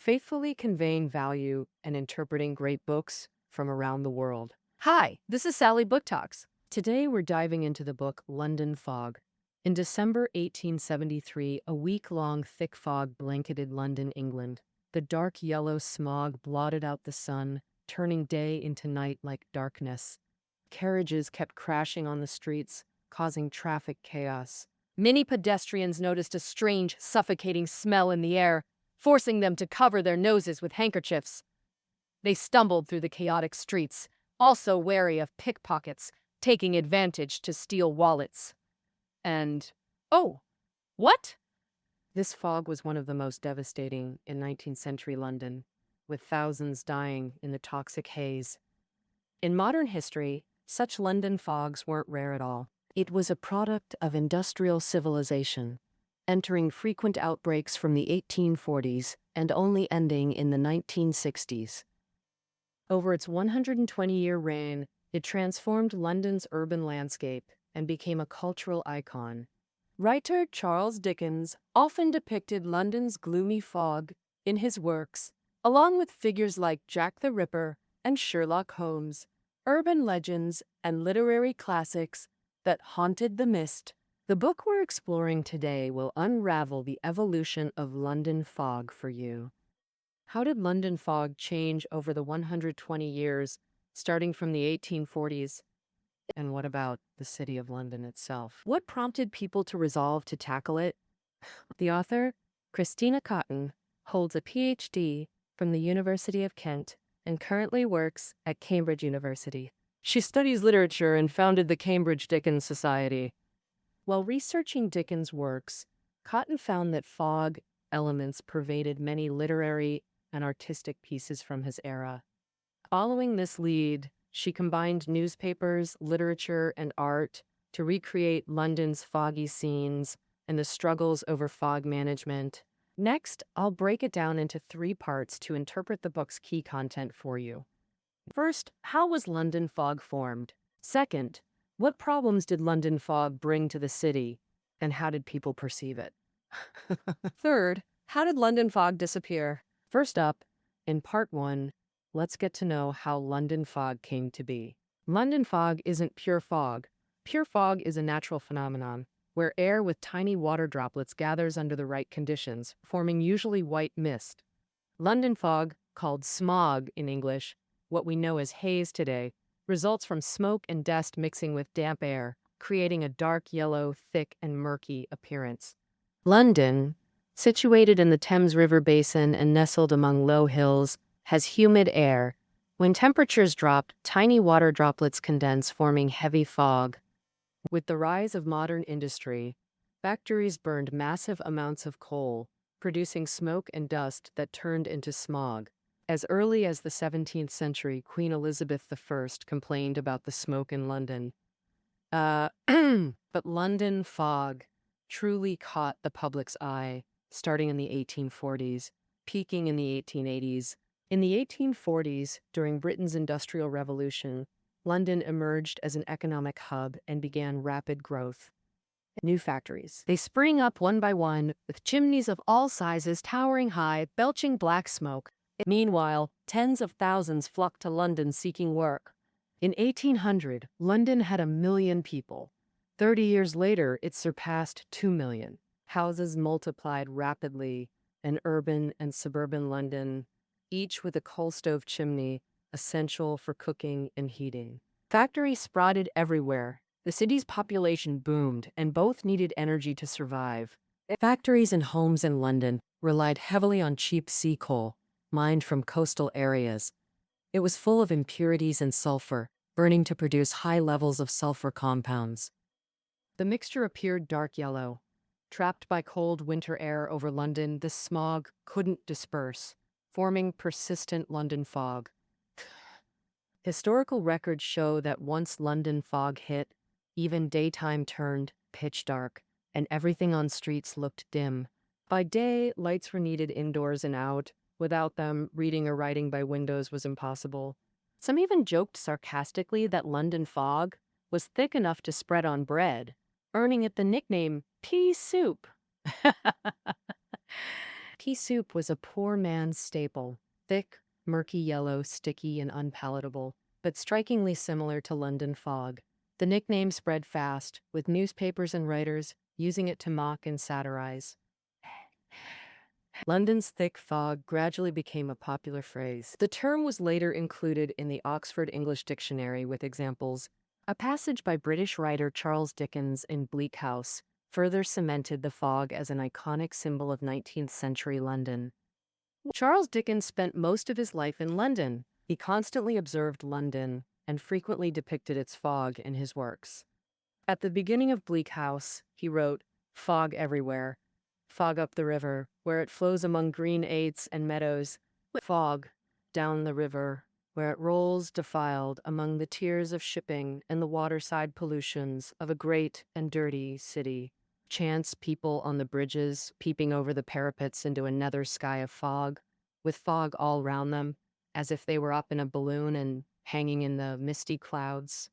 faithfully conveying value and interpreting great books from around the world. Hi, this is Sally Book Talks. Today we're diving into the book London Fog. In December 1873, a week-long thick fog blanketed London, England. The dark yellow smog blotted out the sun, turning day into night like darkness. Carriages kept crashing on the streets, causing traffic chaos. Many pedestrians noticed a strange, suffocating smell in the air, forcing them to cover their noses with handkerchiefs. They stumbled through the chaotic streets, also wary of pickpockets, taking advantage to steal wallets. And, oh, what? This fog was one of the most devastating in 19th century London, with thousands dying in the toxic haze. In modern history, such London fogs weren't rare at all. It was a product of industrial civilization, entering frequent outbreaks from the 1840s and only ending in the 1960s. Over its 120-year reign, it transformed London's urban landscape and became a cultural icon. Writer Charles Dickens often depicted London's gloomy fog in his works, along with figures like Jack the Ripper and Sherlock Holmes, urban legends and literary classics that haunted the mist. The book we're exploring today will unravel the evolution of London fog for you. How did London fog change over the 120 years, starting from the 1840s? And what about the city of London itself? What prompted people to resolve to tackle it? The author, Christina Cotton, holds a PhD from the University of Kent and currently works at Cambridge University. She studies literature and founded the Cambridge Dickens Society. While researching Dickens' works, Cotton found that fog elements pervaded many literary and artistic pieces from his era. Following this lead, she combined newspapers, literature, and art to recreate London's foggy scenes and the struggles over fog management. Next, I'll break it down into 3 parts to interpret the book's key content for you. First, how was London fog formed? Second, what problems did London fog bring to the city, and how did people perceive it? Third, how did London fog disappear? First up, in part 1, let's get to know how London fog came to be. London fog isn't pure fog. Pure fog is a natural phenomenon where air with tiny water droplets gathers under the right conditions, forming usually white mist. London fog, called smog in English, what we know as haze today, results from smoke and dust mixing with damp air, creating a dark yellow, thick, and murky appearance. London, situated in the Thames River basin and nestled among low hills, has humid air. When temperatures drop, tiny water droplets condense, forming heavy fog. With the rise of modern industry, factories burned massive amounts of coal, producing smoke and dust that turned into smog. As early as the 17th century, Queen Elizabeth I complained about the smoke in London. But London fog truly caught the public's eye, starting in the 1840s, peaking in the 1880s. In the 1840s, during Britain's Industrial Revolution, London emerged as an economic hub and began rapid growth. New factories. They spring up one by one, with chimneys of all sizes towering high, belching black smoke. Meanwhile, tens of thousands flocked to London seeking work. In 1800, London had 1 million people. 30 years later, it surpassed 2 million. Houses multiplied rapidly in urban and suburban London, each with a coal stove chimney, essential for cooking and heating. Factories sprouted everywhere. The city's population boomed, and both needed energy to survive. Factories and homes in London relied heavily on cheap sea coal, mined from coastal areas. It was full of impurities and sulfur, burning to produce high levels of sulfur compounds. The mixture appeared dark yellow. Trapped by cold winter air over London, the smog couldn't disperse, forming persistent London fog. Historical records show that once London fog hit, even daytime turned pitch dark, and everything on streets looked dim. By day, lights were needed indoors and out. Without them, reading or writing by windows was impossible. Some even joked sarcastically that London fog was thick enough to spread on bread, earning it the nickname pea soup. Pea soup was a poor man's staple, thick, murky yellow, sticky, and unpalatable, but strikingly similar to London fog. The nickname spread fast, with newspapers and writers using it to mock and satirize. London's thick fog gradually became a popular phrase. The term was later included in the Oxford English Dictionary with examples. A passage by British writer Charles Dickens in Bleak House further cemented the fog as an iconic symbol of 19th century London. Charles Dickens spent most of his life in London. He constantly observed London and frequently depicted its fog in his works. At the beginning of Bleak House, he wrote, "Fog everywhere. Fog up the river, where it flows among green aits and meadows. Fog down the river, where it rolls defiled among the tears of shipping and the waterside pollutions of a great and dirty city. Chance people on the bridges, peeping over the parapets into a nether sky of fog, with fog all round them, as if they were up in a balloon and hanging in the misty clouds."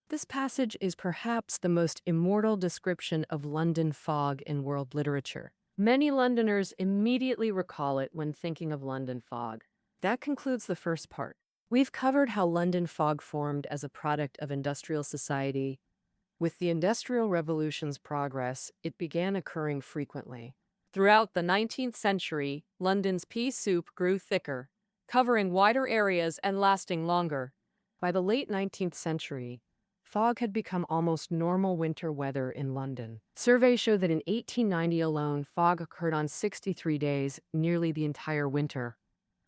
This passage is perhaps the most immortal description of London fog in world literature. Many Londoners immediately recall it when thinking of London fog. That concludes the first part. We've covered how London fog formed as a product of industrial society. With the Industrial Revolution's progress, it began occurring frequently. Throughout the 19th century, London's pea soup grew thicker, covering wider areas and lasting longer. By the late 19th century, fog had become almost normal winter weather in London. Surveys show that in 1890 alone, fog occurred on 63 days, nearly the entire winter.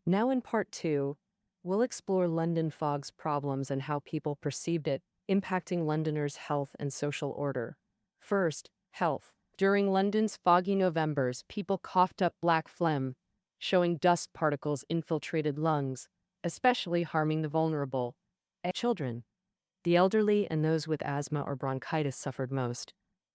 Now in part 2, we'll explore London fog's problems and how people perceived it, impacting Londoners' health and social order. First, health. During London's foggy Novembers, people coughed up black phlegm, showing dust particles infiltrated lungs, especially harming the vulnerable. Children. The elderly and those with asthma or bronchitis suffered most.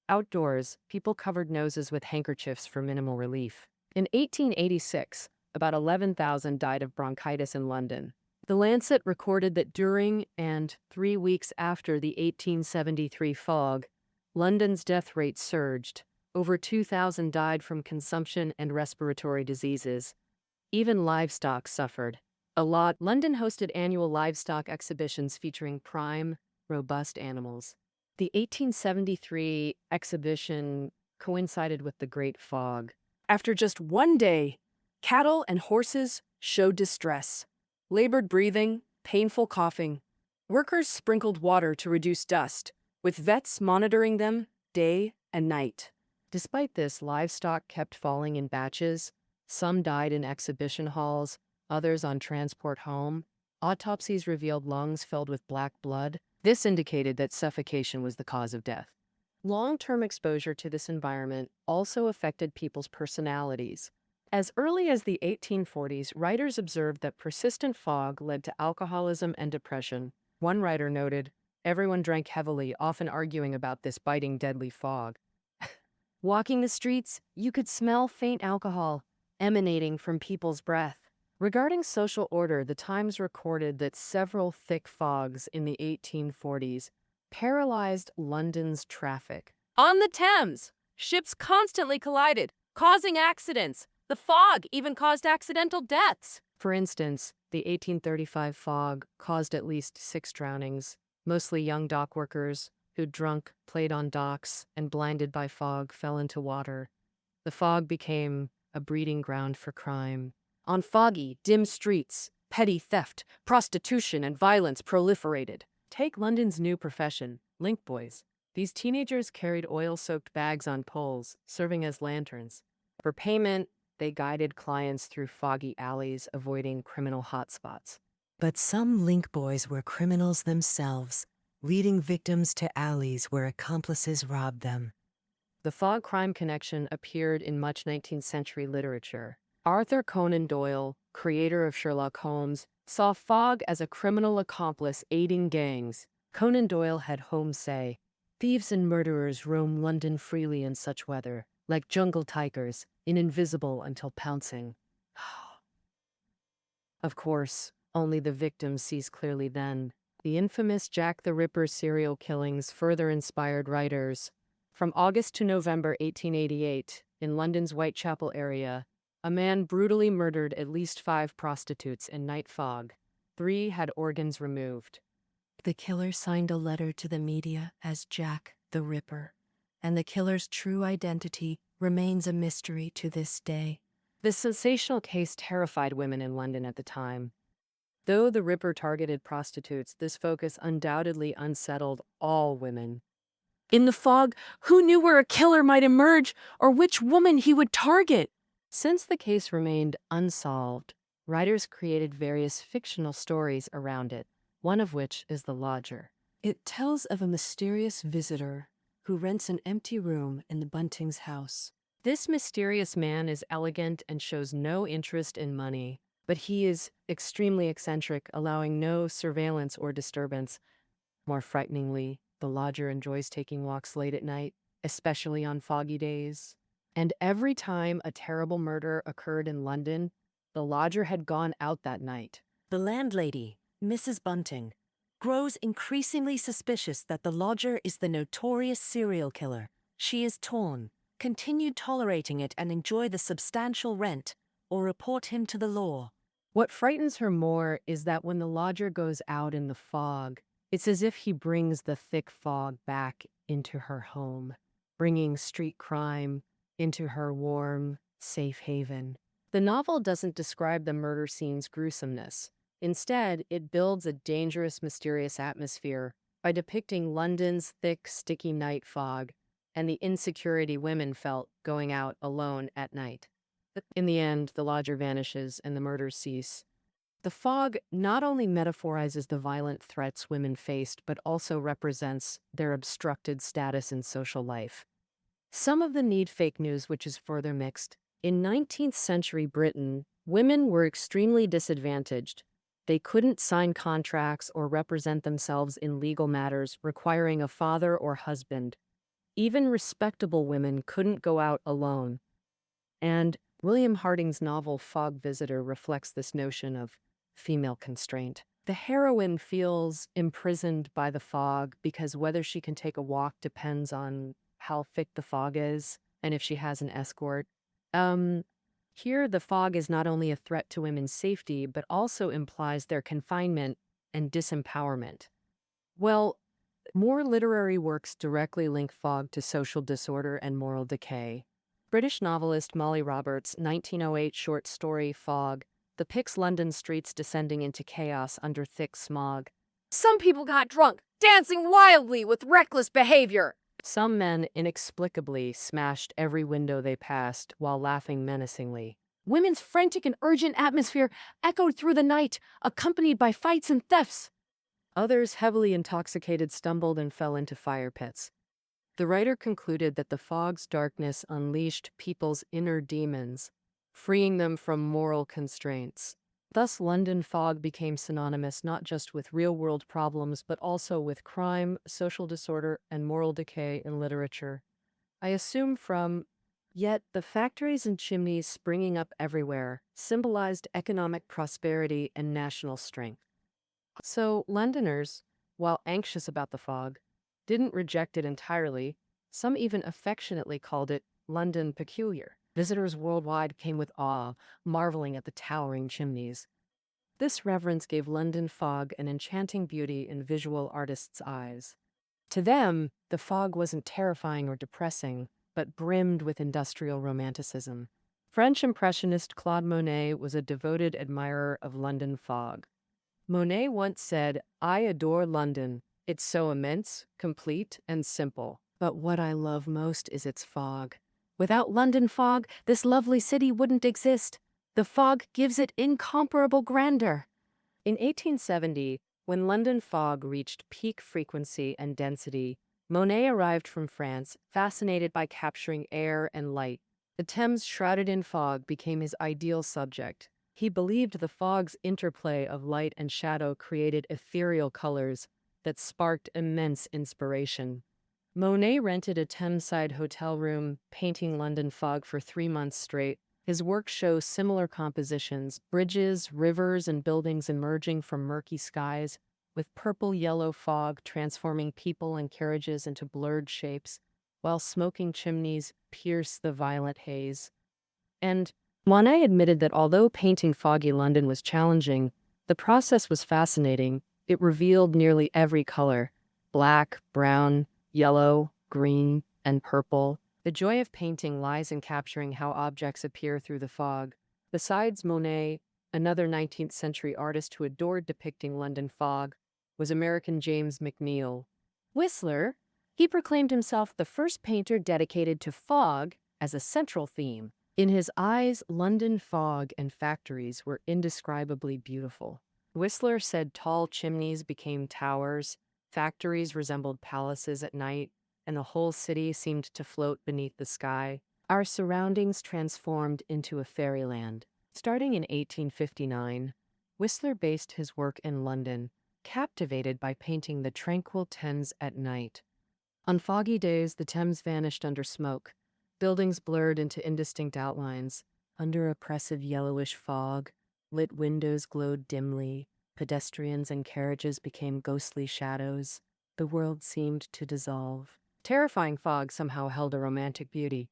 Outdoors, people covered noses with handkerchiefs for minimal relief. In 1886, about 11,000 died of bronchitis in London. The Lancet recorded that during and 3 weeks after the 1873 fog, London's death rate surged. Over 2,000 died from consumption and respiratory diseases. Even livestock suffered. London hosted annual livestock exhibitions featuring prime, robust animals. The 1873 exhibition coincided with the Great Fog. After just one day, cattle and horses showed distress, labored breathing, painful coughing. Workers sprinkled water to reduce dust, with vets monitoring them day and night. Despite this, livestock kept falling in batches. Some died in exhibition halls, others on transport home. Autopsies revealed lungs filled with black blood. This indicated that suffocation was the cause of death. Long-term exposure to this environment also affected people's personalities. As early as the 1840s, writers observed that persistent fog led to alcoholism and depression. One writer noted, "Everyone drank heavily, often arguing about this biting, deadly fog." Walking the streets, you could smell faint alcohol emanating from people's breath. Regarding social order, the Times recorded that several thick fogs in the 1840s paralyzed London's traffic. On the Thames, ships constantly collided, causing accidents. The fog even caused accidental deaths. For instance, the 1835 fog caused at least 6 drownings, mostly young dock workers who drunk, played on docks, and blinded by fog fell into water. The fog became a breeding ground for crime. On foggy, dim streets, petty theft, prostitution, and violence proliferated. Take London's new profession, link boys. These teenagers carried oil-soaked bags on poles, serving as lanterns. For payment, they guided clients through foggy alleys, avoiding criminal hotspots. But some link boys were criminals themselves, leading victims to alleys where accomplices robbed them. The fog-crime connection appeared in much 19th century literature. Arthur Conan Doyle, creator of Sherlock Holmes, saw fog as a criminal accomplice aiding gangs. Conan Doyle had Holmes say, "Thieves and murderers roam London freely in such weather, like jungle tigers, invisible until pouncing." Of course, only the victim sees clearly then. The infamous Jack the Ripper serial killings further inspired writers. From August to November 1888, in London's Whitechapel area, A man brutally murdered at least 5 prostitutes in night fog. 3 had organs removed. The killer signed a letter to the media as Jack the Ripper, and the killer's true identity remains a mystery to this day. This sensational case terrified women in London at the time. Though the Ripper targeted prostitutes, this focus undoubtedly unsettled all women. In the fog, who knew where a killer might emerge or which woman he would target? Since the case remained unsolved, writers created various fictional stories around it, one of which is The Lodger. It tells of a mysterious visitor who rents an empty room in the Buntings' house. This mysterious man is elegant and shows no interest in money, but he is extremely eccentric, allowing no surveillance or disturbance. More frighteningly, the lodger enjoys taking walks late at night, especially on foggy days. And every time a terrible murder occurred in London, the lodger had gone out that night. The landlady, Mrs. Bunting, grows increasingly suspicious that the lodger is the notorious serial killer. She is torn, continue tolerating it and enjoy the substantial rent, or report him to the law. What frightens her more is that when the lodger goes out in the fog, it's as if he brings the thick fog back into her home, bringing street crime into her warm, safe haven. The novel doesn't describe the murder scene's gruesomeness. Instead, it builds a dangerous, mysterious atmosphere by depicting London's thick, sticky night fog and the insecurity women felt going out alone at night. In the end, the lodger vanishes and the murders cease. The fog not only metaphorizes the violent threats women faced, but also represents their obstructed status in social life. Some of the need fake news, which is further mixed. In 19th century Britain, women were extremely disadvantaged. They couldn't sign contracts or represent themselves in legal matters requiring a father or husband. Even respectable women couldn't go out alone. And William Harding's novel Fog Visitor reflects this notion of female constraint. The heroine feels imprisoned by the fog because whether she can take a walk depends on how thick the fog is and if she has an escort. Here, the fog is not only a threat to women's safety, but also implies their confinement and disempowerment. Well, more literary works directly link fog to social disorder and moral decay. British novelist Molly Roberts' 1908 short story Fog depicts London streets descending into chaos under thick smog. Some people got drunk, dancing wildly with reckless behavior. Some men inexplicably smashed every window they passed while laughing menacingly. Women's frantic and urgent atmosphere echoed through the night, accompanied by fights and thefts. Others, heavily intoxicated, stumbled and fell into fire pits. The writer concluded that the fog's darkness unleashed people's inner demons, freeing them from moral constraints. Thus, London fog became synonymous not just with real-world problems, but also with crime, social disorder, and moral decay in literature. I assume yet the factories and chimneys springing up everywhere symbolized economic prosperity and national strength. So, Londoners, while anxious about the fog, didn't reject it entirely. Some even affectionately called it London peculiar. Visitors worldwide came with awe, marveling at the towering chimneys. This reverence gave London fog an enchanting beauty in visual artists' eyes. To them, the fog wasn't terrifying or depressing, but brimmed with industrial romanticism. French impressionist Claude Monet was a devoted admirer of London fog. Monet once said, "I adore London. It's so immense, complete, and simple. But what I love most is its fog. Without London fog, this lovely city wouldn't exist. The fog gives it incomparable grandeur." In 1870, when London fog reached peak frequency and density, Monet arrived from France, fascinated by capturing air and light. The Thames shrouded in fog became his ideal subject. He believed the fog's interplay of light and shadow created ethereal colors that sparked immense inspiration. Monet rented a Thameside hotel room, painting London fog for 3 months straight. His work shows similar compositions, bridges, rivers, and buildings emerging from murky skies, with purple-yellow fog transforming people and carriages into blurred shapes, while smoking chimneys pierce the violet haze. And Monet admitted that although painting foggy London was challenging, the process was fascinating. It revealed nearly every color: black, brown, yellow, green, and purple. The joy of painting lies in capturing how objects appear through the fog. Besides Monet, another 19th century artist who adored depicting London fog was American James McNeill. Whistler, he proclaimed himself the first painter dedicated to fog as a central theme. In his eyes, London fog and factories were indescribably beautiful. Whistler said tall chimneys became towers, factories resembled palaces at night, and the whole city seemed to float beneath the sky. Our surroundings transformed into a fairyland. Starting in 1859, Whistler based his work in London, captivated by painting the tranquil Thames at night. On foggy days, the Thames vanished under smoke. Buildings blurred into indistinct outlines. Under oppressive yellowish fog, lit windows glowed dimly. Pedestrians and carriages became ghostly shadows. The world seemed to dissolve. Terrifying fog somehow held a romantic beauty.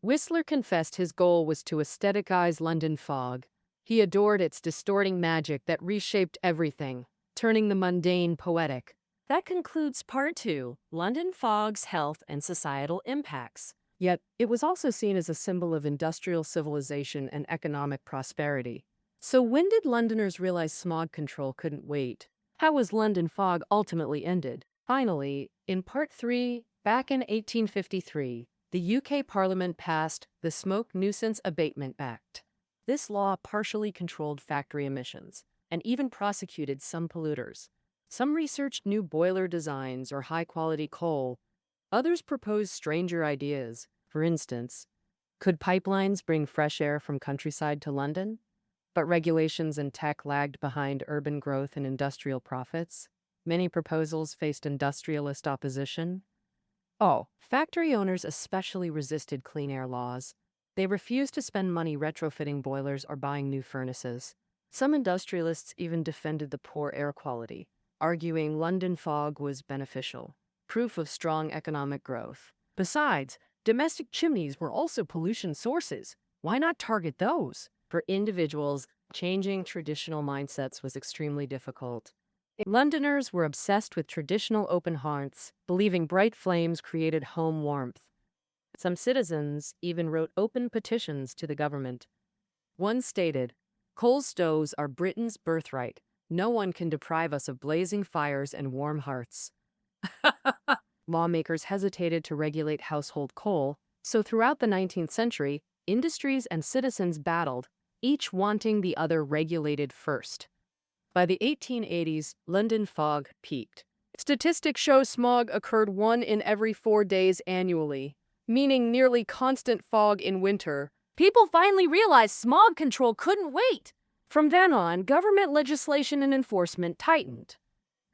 Whistler confessed his goal was to aestheticize London fog. He adored its distorting magic that reshaped everything, turning the mundane poetic. That concludes part 2, London fog's health and societal impacts. Yet, it was also seen as a symbol of industrial civilization and economic prosperity. So when did Londoners realize smog control couldn't wait? How was London fog ultimately ended? Finally, in part 3, back in 1853, the UK Parliament passed the Smoke Nuisance Abatement Act. This law partially controlled factory emissions and even prosecuted some polluters. Some researched new boiler designs or high-quality coal. Others proposed stranger ideas. For instance, could pipelines bring fresh air from countryside to London? But regulations and tech lagged behind urban growth and industrial profits. Many proposals faced industrialist opposition. Factory owners especially resisted clean air laws. They refused to spend money retrofitting boilers or buying new furnaces. Some industrialists even defended the poor air quality, arguing London fog was beneficial, proof of strong economic growth. Besides, domestic chimneys were also pollution sources. Why not target those? For individuals, changing traditional mindsets was extremely difficult. Londoners were obsessed with traditional open hearths, believing bright flames created home warmth. Some citizens even wrote open petitions to the government. One stated, "Coal stoves are Britain's birthright. No one can deprive us of blazing fires and warm hearths." Lawmakers hesitated to regulate household coal, so throughout the 19th century, industries and citizens battled, each wanting the other regulated first. By the 1880s, London fog peaked. Statistics show smog occurred 1 in every 4 days annually, meaning nearly constant fog in winter. People finally realized smog control couldn't wait. From then on, government legislation and enforcement tightened.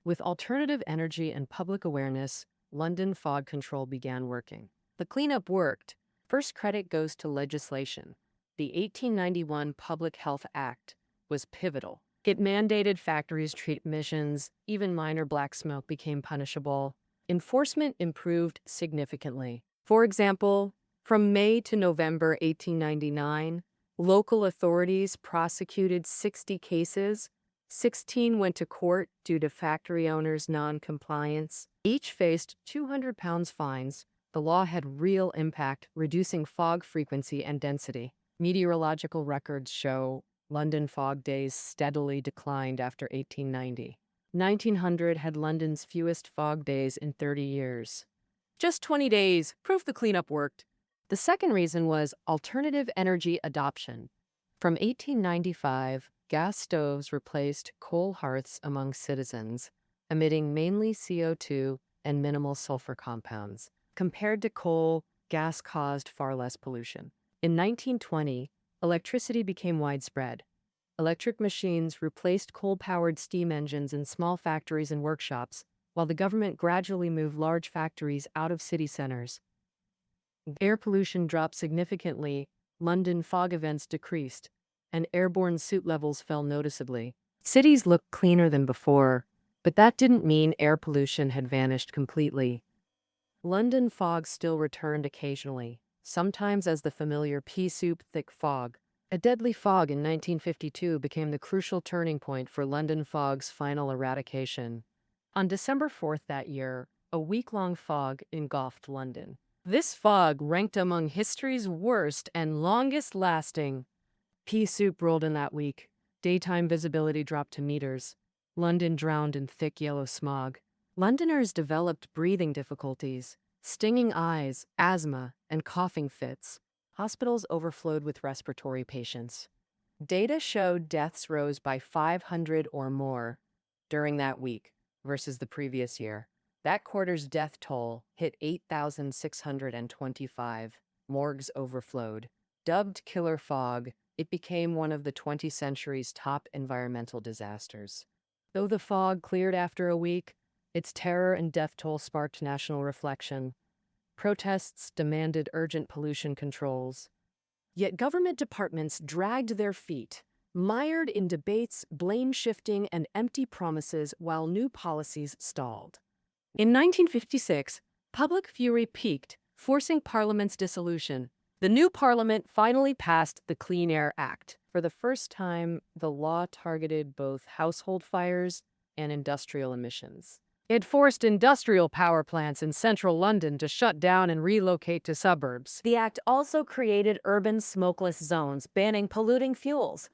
With alternative energy and public awareness, London fog control began working. The cleanup worked. First credit goes to legislation. The 1891 Public Health Act was pivotal. It mandated factories treat emissions. Even minor black smoke became punishable. Enforcement improved significantly. For example, from May to November 1899, local authorities prosecuted 60 cases. 16 went to court due to factory owners' non-compliance. Each faced £200 fines. The law had real impact, reducing fog frequency and density. Meteorological records show London fog days steadily declined after 1890. 1900 had London's fewest fog days in 30 years. Just 20 days, proof the cleanup worked. The second reason was alternative energy adoption. From 1895, gas stoves replaced coal hearths among citizens, emitting mainly CO2 and minimal sulfur compounds. Compared to coal, gas caused far less pollution. In 1920, electricity became widespread. Electric machines replaced coal-powered steam engines in small factories and workshops, while the government gradually moved large factories out of city centers. Air pollution dropped significantly, London fog events decreased, and airborne soot levels fell noticeably. Cities looked cleaner than before, but that didn't mean air pollution had vanished completely. London fog still returned occasionally, sometimes as the familiar pea soup thick fog. A deadly fog in 1952 became the crucial turning point for London fog's final eradication. On December 4th that year, a week-long fog engulfed London. This fog ranked among history's worst and longest-lasting. Pea soup rolled in that week. Daytime visibility dropped to meters. London drowned in thick yellow smog. Londoners developed breathing difficulties, stinging eyes, asthma, and coughing fits. Hospitals overflowed with respiratory patients. Data showed deaths rose by 500 or more during that week versus the previous year. That quarter's death toll hit 8,625. Morgues overflowed. Dubbed killer fog, it became one of the 20th century's top environmental disasters. Though the fog cleared after a week, its terror and death toll sparked national reflection. Protests demanded urgent pollution controls. Yet government departments dragged their feet, mired in debates, blame shifting, and empty promises while new policies stalled. In 1956, public fury peaked, forcing Parliament's dissolution. The new Parliament finally passed the Clean Air Act. For the first time, the law targeted both household fires and industrial emissions. It forced industrial power plants in central London to shut down and relocate to suburbs. The act also created urban smokeless zones, banning polluting fuels.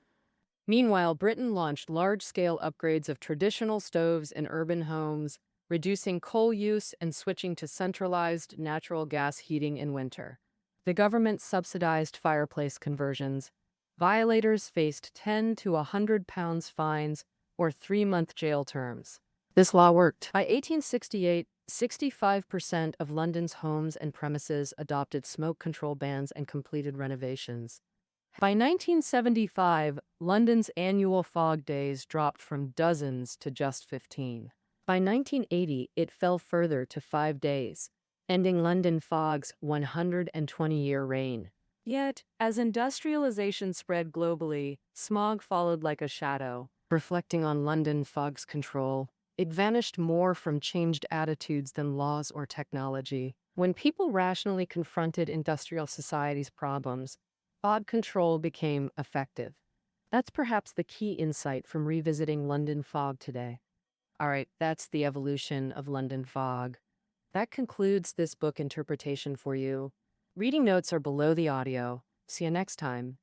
Meanwhile, Britain launched large-scale upgrades of traditional stoves in urban homes, reducing coal use and switching to centralized natural gas heating in winter. The government subsidized fireplace conversions. Violators faced 10 to 100 pounds fines or 3-month jail terms. This law worked. By 1868, 65% of London's homes and premises adopted smoke control bans and completed renovations. By 1975, London's annual fog days dropped from dozens to just 15. By 1980, it fell further to 5 days, ending London fog's 120-year reign. Yet, as industrialization spread globally, smog followed like a shadow. Reflecting on London fog's control, it vanished more from changed attitudes than laws or technology. When people rationally confronted industrial society's problems, fog control became effective. That's perhaps the key insight from revisiting London fog today. All right, that's the evolution of London fog. That concludes this book interpretation for you. Reading notes are below the audio. See you next time.